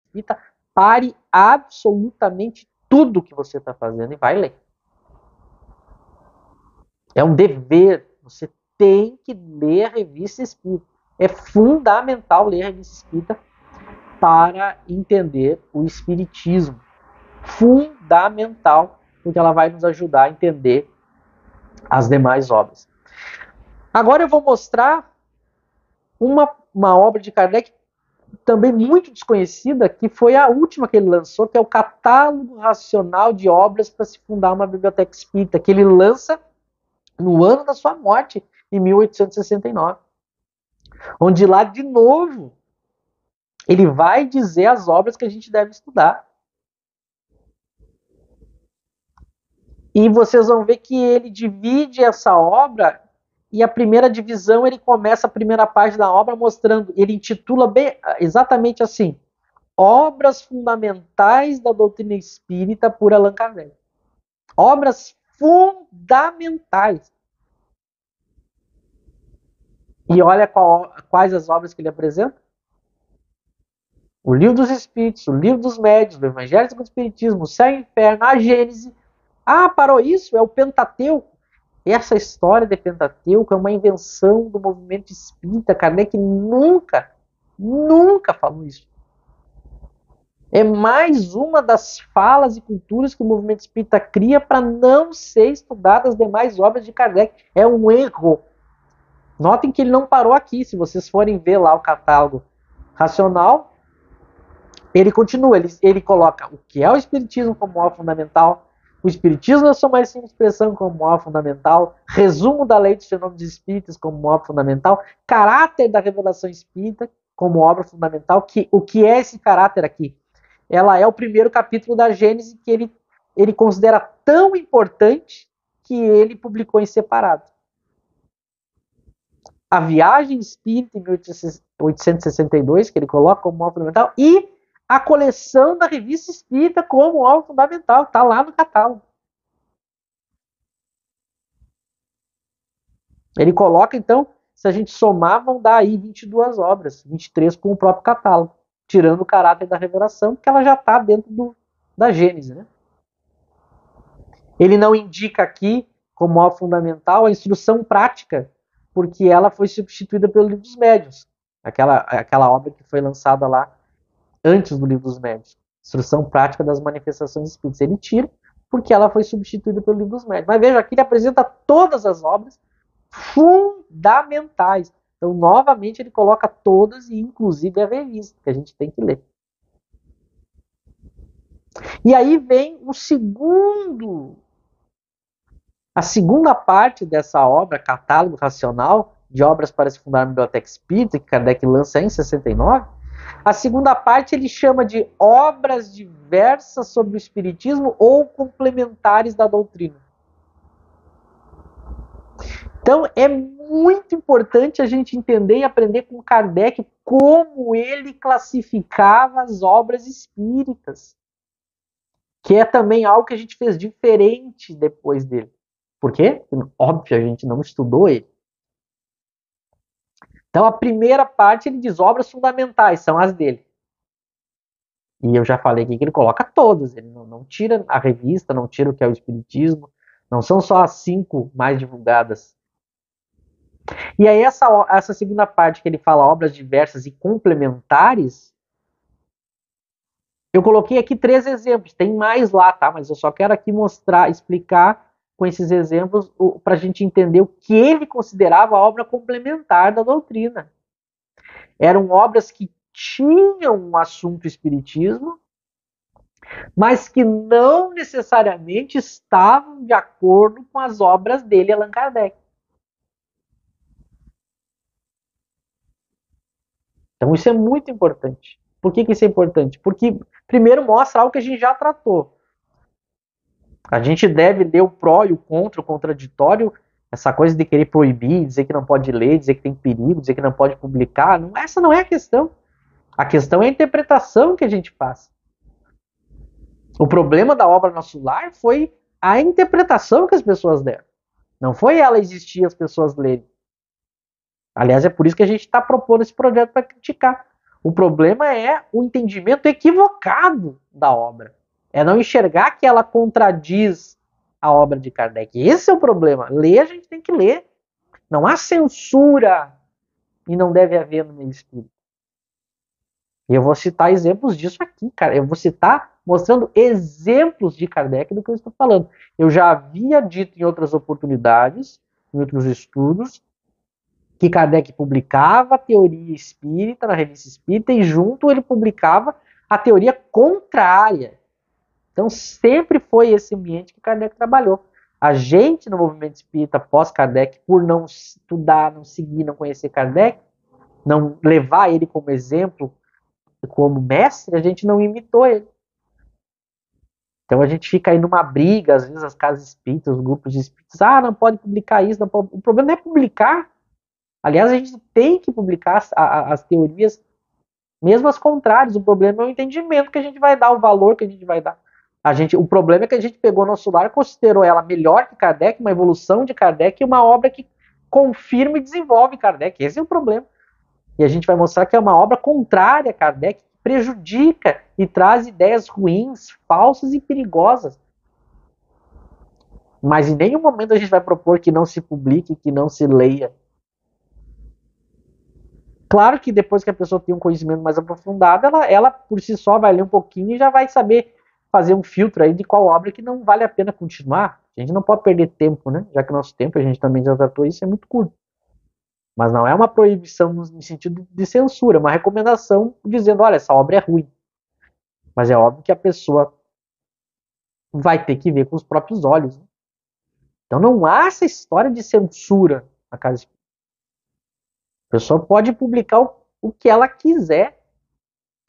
espírita, pare absolutamente tudo que você está fazendo e vai ler. É um dever. Você tem que ler a revista espírita. É fundamental ler a revista espírita para entender o espiritismo. Fundamental, porque ela vai nos ajudar a entender as demais obras. Agora eu vou mostrar uma obra de Kardec também muito desconhecida, que foi a última que ele lançou, que é o Catálogo Racional de Obras para se fundar uma biblioteca espírita, que ele lança no ano da sua morte, em 1869. Onde lá, de novo, ele vai dizer as obras que a gente deve estudar. E vocês vão ver que ele divide essa obra, e a primeira divisão, ele começa a primeira parte da obra mostrando, ele intitula bem, exatamente assim, Obras Fundamentais da Doutrina Espírita por Allan Kardec. Obras fundamentais. E olha quais as obras que ele apresenta. O Livro dos Espíritos, o Livro dos Médiuns, o Evangelho segundo o Espiritismo, o Céu e o Inferno, a Gênese. Ah, parou isso? É o Pentateuco. Essa história de Pentateuco é uma invenção do movimento espírita. Kardec nunca falou isso. É mais uma das falas e culturas que o movimento espírita cria para não ser estudadas as demais obras de Kardec. É um erro. Notem que ele não parou aqui. Se vocês forem ver lá o catálogo racional, ele continua. Ele coloca o que é o espiritismo como obra fundamental, o espiritismo na sua mais simples expressão como obra fundamental, resumo da lei dos fenômenos espíritas como obra fundamental, caráter da revelação espírita como obra fundamental. O que é esse caráter aqui? Ela é o primeiro capítulo da Gênese que ele considera tão importante que ele publicou em separado. A Viagem Espírita, em 1862, que ele coloca como obra fundamental, e a coleção da Revista Espírita como obra fundamental, está lá no catálogo. Ele coloca, então, se a gente somar, vão dar aí 22 obras, 23 com o próprio catálogo, tirando o caráter da revelação, porque ela já está dentro da Gênese, né? Ele não indica aqui, como obra fundamental, a instrução prática, porque ela foi substituída pelo Livro dos Médiuns, aquela obra que foi lançada lá antes do Livro dos Médiuns. Instrução prática das manifestações espíritas. Ele tira, porque ela foi substituída pelo Livro dos Médiuns. Mas veja, aqui ele apresenta todas as obras fundamentais. Então, novamente, ele coloca todas, e inclusive a revista, que a gente tem que ler. E aí vem a segunda parte dessa obra, Catálogo Racional de Obras para se fundar a Biblioteca Espírita, que Kardec lança em 69. A segunda parte ele chama de obras diversas sobre o Espiritismo ou complementares da doutrina. Então é muito importante a gente entender e aprender com Kardec como ele classificava as obras espíritas, que é também algo que a gente fez diferente depois dele. Por quê? Óbvio, a gente não estudou ele. Então a primeira parte ele diz obras fundamentais, são as dele. E eu já falei aqui que ele coloca todas, ele não tira a revista, não tira o que é o Espiritismo, não são só as 5 mais divulgadas. E aí essa segunda parte que ele fala obras diversas e complementares, eu coloquei aqui 3 exemplos, tem mais lá, tá? Mas eu só quero aqui explicar com esses exemplos para a gente entender o que ele considerava a obra complementar da doutrina. Eram obras que tinham um assunto espiritismo, mas que não necessariamente estavam de acordo com as obras dele, Allan Kardec. Então isso é muito importante. Por que isso é importante? Porque, primeiro, mostra algo que a gente já tratou. A gente deve ler o pró e o contra, o contraditório, essa coisa de querer proibir, dizer que não pode ler, dizer que tem perigo, dizer que não pode publicar. Essa não é a questão. A questão é a interpretação que a gente faz. O problema da obra Nosso Lar foi a interpretação que as pessoas deram. Não foi ela existir e as pessoas lerem. Aliás, é por isso que a gente está propondo esse projeto para criticar. O problema é o entendimento equivocado da obra. É não enxergar que ela contradiz a obra de Kardec. Esse é o problema. Ler, a gente tem que ler. Não há censura e não deve haver no meio espírita. E eu vou citar exemplos disso aqui, cara. Eu vou citar mostrando exemplos de Kardec do que eu estou falando. Eu já havia dito em outras oportunidades, em outros estudos, que Kardec publicava a teoria espírita na revista espírita e junto ele publicava a teoria contrária. Então sempre foi esse ambiente que Kardec trabalhou. A gente no movimento espírita pós-Kardec, por não estudar, não seguir, não conhecer Kardec, não levar ele como exemplo, como mestre, a gente não imitou ele. Então a gente fica aí numa briga, às vezes as casas espíritas, os grupos de espíritas, não pode publicar isso, não pode. O problema não é publicar. Aliás, a gente tem que publicar as teorias, mesmo as contrárias. O problema é o entendimento que a gente vai dar, o valor que a gente vai dar. O problema é que a gente pegou nosso lar e considerou ela melhor que Kardec, uma evolução de Kardec e uma obra que confirma e desenvolve Kardec. Esse é o problema. E a gente vai mostrar que é uma obra contrária a Kardec, que prejudica e traz ideias ruins, falsas e perigosas. Mas em nenhum momento a gente vai propor que não se publique, que não se leia. Claro que depois que a pessoa tem um conhecimento mais aprofundado, ela por si só vai ler um pouquinho e já vai saber fazer um filtro aí de qual obra que não vale a pena continuar. A gente não pode perder tempo, né? Já que o nosso tempo, a gente também já tratou isso, é muito curto. Mas não é uma proibição no sentido de censura, é uma recomendação dizendo, olha, essa obra é ruim. Mas é óbvio que a pessoa vai ter que ver com os próprios olhos. Né? Então não há essa história de censura na casa espírita. A pessoa pode publicar o que ela quiser,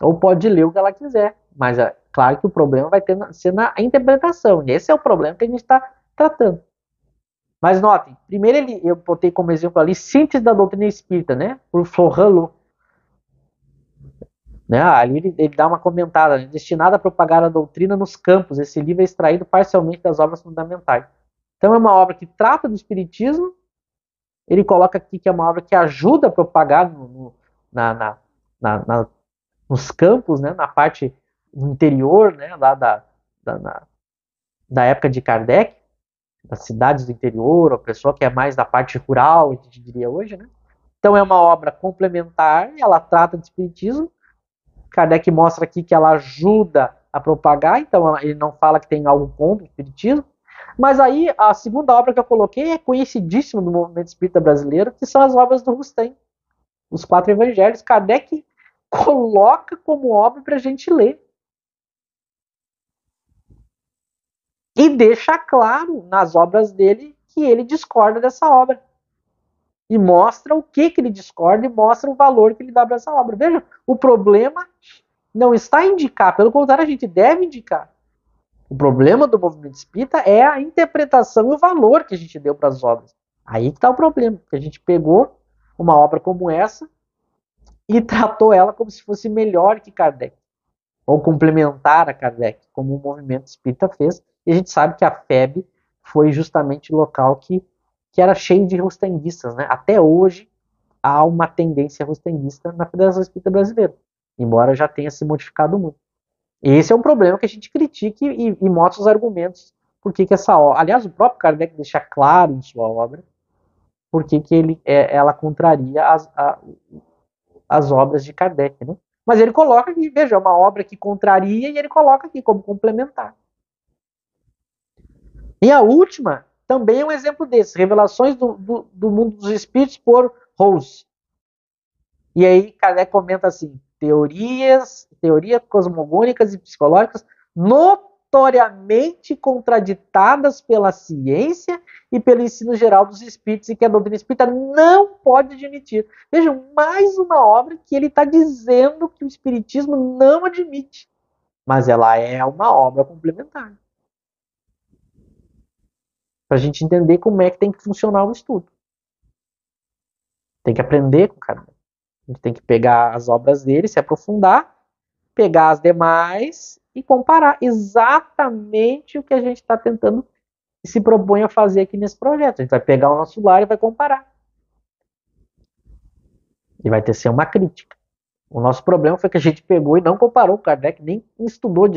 ou pode ler o que ela quiser. Mas é claro que o problema vai ser na interpretação. E esse é o problema que a gente está tratando. Mas notem, primeiro eu botei como exemplo ali Síntese da Doutrina Espírita, né? Por Florent Lô. Né? Ali ele dá uma comentada, né? Destinada a propagar a doutrina nos campos. Esse livro é extraído parcialmente das obras fundamentais. Então é uma obra que trata do Espiritismo. Ele coloca aqui que é uma obra que ajuda a propagar nos campos, né? Na parte no interior, né? Lá da época de Kardec, das cidades do interior, a pessoa que é mais da parte rural, a gente diria hoje, né? Então é uma obra complementar, ela trata de espiritismo. Kardec mostra aqui que ela ajuda a propagar, então ele não fala que tem algo contra o espiritismo. Mas aí a segunda obra que eu coloquei é conhecidíssima do movimento espírita brasileiro, que são as obras do Rustem, os 4 evangelhos. Kardec coloca como obra para a gente ler. E deixa claro nas obras dele que ele discorda dessa obra. E mostra o que ele discorda e mostra o valor que ele dá para essa obra. Veja, o problema não está em indicar, pelo contrário, a gente deve indicar. O problema do movimento espírita é a interpretação e o valor que a gente deu para as obras. Aí que está o problema, que a gente pegou uma obra como essa e tratou ela como se fosse melhor que Kardec, ou complementar a Kardec, como o movimento espírita fez. E a gente sabe que a FEB foi justamente o local que era cheio de rustenguistas. Né? Até hoje há uma tendência rustenguista na Federação Espírita Brasileira, embora já tenha se modificado muito. Esse é um problema que a gente critica e mostra os argumentos por que essa obra. Aliás, o próprio Kardec deixa claro em sua obra por que ela contraria as obras de Kardec. Né? Mas ele coloca aqui, veja, é uma obra que contraria e ele coloca aqui como complementar. E a última também é um exemplo desse, Revelações do Mundo dos Espíritos por Rose. E aí Kardec comenta assim, teorias cosmogônicas e psicológicas notoriamente contraditadas pela ciência e pelo ensino geral dos espíritos e que a doutrina espírita não pode admitir. Vejam, mais uma obra que ele está dizendo que o espiritismo não admite, mas ela é uma obra complementar. Para a gente entender como é que tem que funcionar o estudo. Tem que aprender com Kardec. A gente tem que pegar as obras dele, se aprofundar, pegar as demais e comparar exatamente o que a gente está tentando e se propõe a fazer aqui nesse projeto. A gente vai pegar o nosso lar e vai comparar. E vai ter que ser uma crítica. O nosso problema foi que a gente pegou e não comparou. O Kardec nem estudou